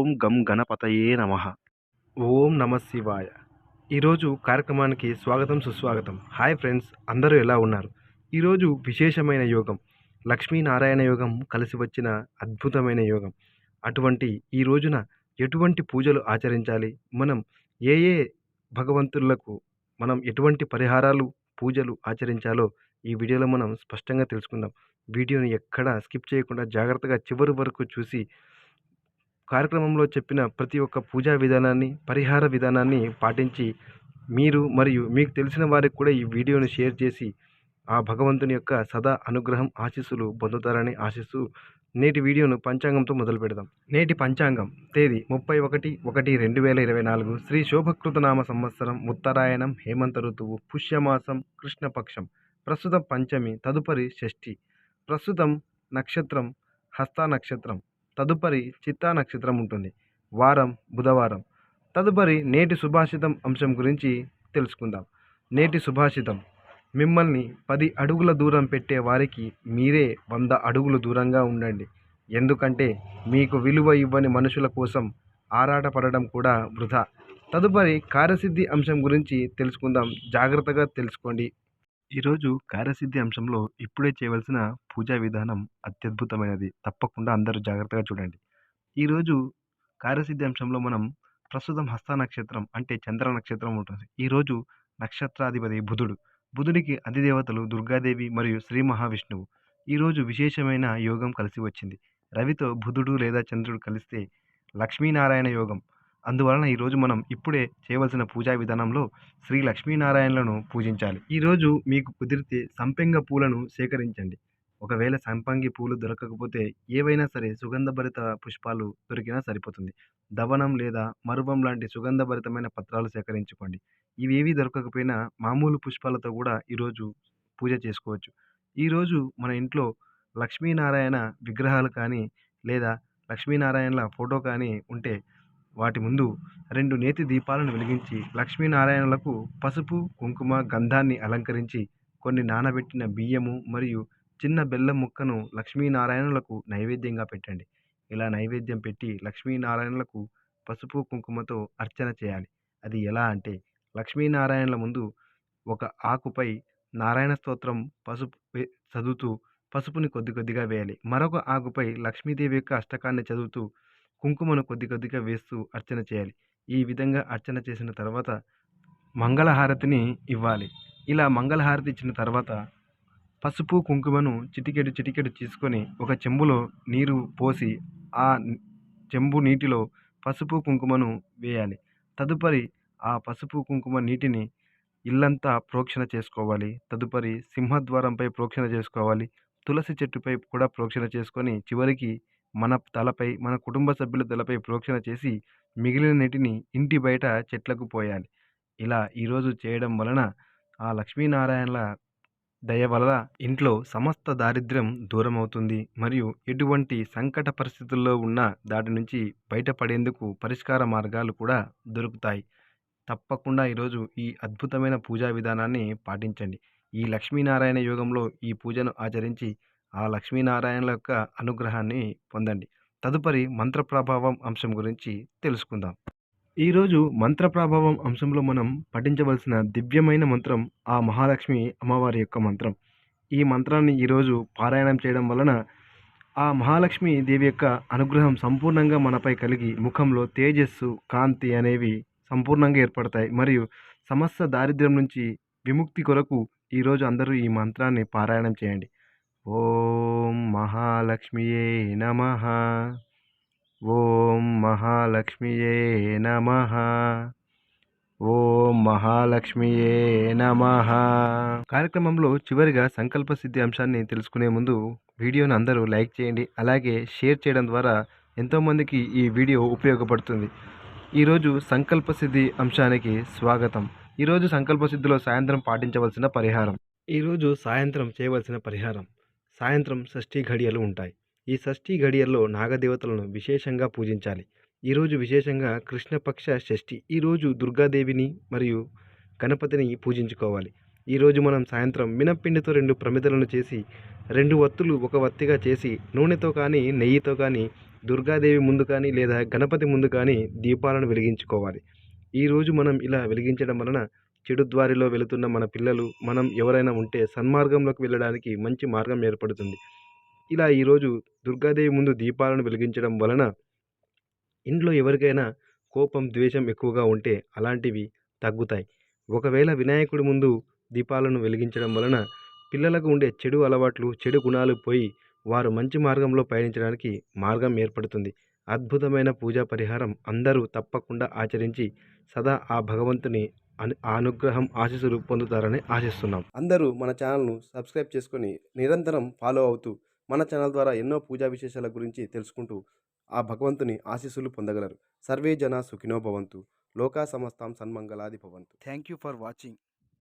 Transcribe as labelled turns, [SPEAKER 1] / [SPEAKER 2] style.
[SPEAKER 1] ఓం గం గణపతయే నమః. ఓం నమ శివాయ. ఈరోజు కార్యక్రమానికి స్వాగతం సుస్వాగతం. హాయ్ ఫ్రెండ్స్, అందరూ ఎలా ఉన్నారు? ఈరోజు విశేషమైన యోగం, లక్ష్మీనారాయణ యోగం కలిసి వచ్చిన అద్భుతమైన యోగం. అటువంటి ఈ రోజున ఎటువంటి పూజలు ఆచరించాలి, మనం ఏ ఏ భగవంతులకు మనం ఎటువంటి పరిహారాలు పూజలు ఆచరించాలో ఈ వీడియోలో మనం స్పష్టంగా తెలుసుకుందాం. వీడియోని ఎక్కడా స్కిప్ చేయకుండా జాగ్రత్తగా చివరి వరకు చూసి కార్యక్రమంలో చెప్పిన ప్రతి ఒక్క పూజా విధానాన్ని, పరిహార విధానాన్ని పాటించి మీరు మరియు మీకు తెలిసిన వారికి కూడా ఈ వీడియోని షేర్ చేసి ఆ భగవంతుని యొక్క సదా అనుగ్రహం ఆశీస్సులు పొందుతారని ఆశిస్తూ నేటి వీడియోను పంచాంగంతో మొదలు పెడదాం. నేటి పంచాంగం తేదీ 31/1/2024 శ్రీ శోభకృతనామ సంవత్సరం ఉత్తరాయణం హేమంత ఋతువు పుష్యమాసం కృష్ణపక్షం. ప్రస్తుతం పంచమి, తదుపరి షష్ఠి. ప్రస్తుతం నక్షత్రం హస్త నక్షత్రం, తదుపరి చిత్తా నక్షత్రం ఉంటుంది. వారం బుధవారం. తదుపరి నేటి సుభాషితం అంశం గురించి తెలుసుకుందాం. నేటి సుభాషితం: మిమ్మల్ని 10 అడుగుల దూరం పెట్టే వారికి మీరే 100 అడుగులు దూరంగా ఉండండి. ఎందుకంటే మీకు విలువ ఇవ్వని మనుషుల కోసం ఆరాటపడడం కూడా వృధా. తదుపరి కార్యసిద్ధి అంశం గురించి తెలుసుకుందాం. జాగ్రత్తగా తెలుసుకోండి. ఈరోజు కార్యసిద్ధి అంశంలో ఇప్పుడే చేయవలసిన పూజా విధానం అత్యద్భుతమైనది. తప్పకుండా అందరూ జాగ్రత్తగా చూడండి. ఈరోజు కార్యసిద్ధి అంశంలో మనం ప్రస్తుతం హస్త నక్షత్రం అంటే చంద్ర నక్షత్రం ఉంటుంది. ఈరోజు నక్షత్రాధిపతి బుధుడు. బుధుడికి అధిదేవతలు దుర్గాదేవి మరియు శ్రీ మహావిష్ణువు. ఈరోజు విశేషమైన యోగం కలిసి వచ్చింది. రవితో బుధుడు లేదా చంద్రుడు కలిస్తే లక్ష్మీనారాయణ యోగం. అందువలన ఈరోజు మనం ఇప్పుడే చేయవలసిన పూజా విధానంలో శ్రీ లక్ష్మీనారాయణలను పూజించాలి. ఈరోజు మీకు కుదిరితే సంపెంగ పూలను సేకరించండి. ఒకవేళ సంపంగి పూలు దొరకకపోతే ఏవైనా సరే సుగంధభరిత పుష్పాలు దొరికినా సరిపోతుంది. దవనం లేదా మరువం లాంటి సుగంధభరితమైన పత్రాలు సేకరించుకోండి. ఇవేవి దొరకకపోయినా మామూలు పుష్పాలతో కూడా ఈరోజు పూజ చేసుకోవచ్చు. ఈరోజు మన ఇంట్లో లక్ష్మీనారాయణ విగ్రహాలు కానీ లేదా లక్ష్మీనారాయణల ఫోటో కానీ ఉంటే వాటి ముందు 2 నేతి దీపాలను వెలిగించి లక్ష్మీనారాయణలకు పసుపు కుంకుమ గంధాన్ని అలంకరించి కొన్ని నానబెట్టిన బియ్యము మరియు చిన్న బెల్లం ముక్కను లక్ష్మీనారాయణులకు నైవేద్యంగా పెట్టండి. ఇలా నైవేద్యం పెట్టి లక్ష్మీనారాయణులకు పసుపు కుంకుమతో అర్చన చేయాలి. అది ఎలా అంటే, లక్ష్మీనారాయణల ముందు ఒక ఆకుపై నారాయణ స్తోత్రం చదువుతూ పసుపుని కొద్ది కొద్దిగా వేయాలి. మరొక ఆకుపై లక్ష్మీదేవి యొక్క అష్టకాన్ని చదువుతూ కుంకుమను కొద్ది కొద్దిగా వేస్తూ అర్చన చేయాలి. ఈ విధంగా అర్చన చేసిన తర్వాత మంగళహారతిని ఇవ్వాలి. ఇలా మంగళహారతి ఇచ్చిన తర్వాత పసుపు కుంకుమను చిటికెడు చిటికెడు తీసుకొని ఒక చెంబులో నీరు పోసి ఆ చెంబు నీటిలో పసుపు కుంకుమను వేయాలి. తదుపరి ఆ పసుపు కుంకుమ నీటిని ఇల్లంతా ప్రోక్షణ చేసుకోవాలి. తదుపరి సింహద్వారంపై ప్రోక్షణ చేసుకోవాలి. తులసి చెట్టుపై కూడా ప్రోక్షణ చేసుకొని చివరికి మన తలపై, మన కుటుంబ సభ్యుల తలపై ప్రోక్షణ చేసి మిగిలిన నీటిని ఇంటి బయట చెట్లకు పోయాలి. ఇలా ఈరోజు చేయడం వలన ఆ లక్ష్మీనారాయణల దయ వల్ల ఇంట్లో సమస్త దారిద్ర్యం దూరం అవుతుంది మరియు ఎటువంటి సంకట పరిస్థితుల్లో ఉన్న దాటి నుంచి బయటపడేందుకు పరిష్కార మార్గాలు కూడా దొరుకుతాయి. తప్పకుండా ఈరోజు ఈ అద్భుతమైన పూజా విధానాన్ని పాటించండి. ఈ లక్ష్మీనారాయణ యోగంలో ఈ పూజను ఆచరించి ఆ లక్ష్మీనారాయణల యొక్క అనుగ్రహాన్ని పొందండి. తదుపరి మంత్ర ప్రభావం అంశం గురించి తెలుసుకుందాం. ఈరోజు మంత్ర ప్రభావం అంశంలో మనం పఠించవలసిన దివ్యమైన మంత్రం ఆ మహాలక్ష్మి అమ్మవారి యొక్క మంత్రం. ఈ మంత్రాన్ని ఈరోజు పారాయణం చేయడం వలన ఆ మహాలక్ష్మి దేవి యొక్క అనుగ్రహం సంపూర్ణంగా మనపై కలిగి ముఖంలో తేజస్సు, కాంతి అనేవి సంపూర్ణంగా ఏర్పడతాయి మరియు సమస్త దారిద్ర్యం నుంచి విముక్తి కొరకు ఈరోజు అందరూ ఈ మంత్రాన్ని పారాయణం చేయండి. ఓం మహాలక్ష్మియే నమః. ఓం మహాలక్ష్మియే నమః. ఓం మహాలక్ష్మియే నమః. కార్యక్రమంలో చివరిగా సంకల్ప సిద్ధి అంశాన్ని తెలుసుకునే ముందు వీడియోను అందరూ లైక్ చేయండి. అలాగే షేర్ చేయడం ద్వారా ఎంతోమందికి ఈ వీడియో ఉపయోగపడుతుంది. ఈరోజు సంకల్ప సిద్ధి అంశానికి స్వాగతం. ఈరోజు సంకల్ప సిద్ధిలో సాయంత్రం పాటించవలసిన పరిహారం. ఈరోజు సాయంత్రం చేయవలసిన పరిహారం: సాయంత్రం షష్ఠీ ఘడియలు ఉంటాయి. ఈ షష్ఠీ ఘడియల్లో నాగదేవతలను విశేషంగా పూజించాలి. ఈరోజు విశేషంగా కృష్ణపక్ష షష్ఠి. ఈరోజు దుర్గాదేవిని మరియు గణపతిని పూజించుకోవాలి. ఈరోజు మనం సాయంత్రం మినప్పిండితో 2 ప్రమిదలను చేసి 2 వత్తులు ఒక వత్తిగా చేసి నూనెతో కానీ నెయ్యితో కానీ దుర్గాదేవి ముందు కానీ లేదా గణపతి ముందు కానీ దీపాలను వెలిగించుకోవాలి. ఈరోజు మనం ఇలా వెలిగించడం వలన చెడు ద్వారిలో వెళుతున్న మన పిల్లలు, మనం ఎవరైనా ఉంటే సన్మార్గంలోకి వెళ్ళడానికి మంచి మార్గం ఏర్పడుతుంది. ఇలా ఈరోజు దుర్గాదేవి ముందు దీపాలను వెలిగించడం వలన ఇంట్లో ఎవరికైనా కోపం, ద్వేషం ఎక్కువగా ఉంటే అలాంటివి తగ్గుతాయి. ఒకవేళ వినాయకుడి ముందు దీపాలను వెలిగించడం వలన పిల్లలకు ఉండే చెడు అలవాట్లు, చెడు గుణాలు పోయి వారు మంచి మార్గంలో పయనించడానికి మార్గం ఏర్పడుతుంది. అద్భుతమైన పూజా పరిహారం అందరూ తప్పకుండా ఆచరించి సదా ఆ భగవంతుని అనుగ్రహం, ఆశీస్సులు పొందుతారని ఆశిస్తున్నాం. అందరూ మన ఛానల్ను సబ్స్క్రైబ్ చేసుకొని నిరంతరం ఫాలో అవుతూ మన ఛానల్ ద్వారా ఎన్నో పూజా విశేషాల గురించి తెలుసుకుంటూ ఆ భగవంతుని ఆశీస్సులు పొందగలరు. సర్వే జన సుఖినో భవంతు. లోకా సమస్తాం సన్మంగళాది భవంతు. Thank you for watching.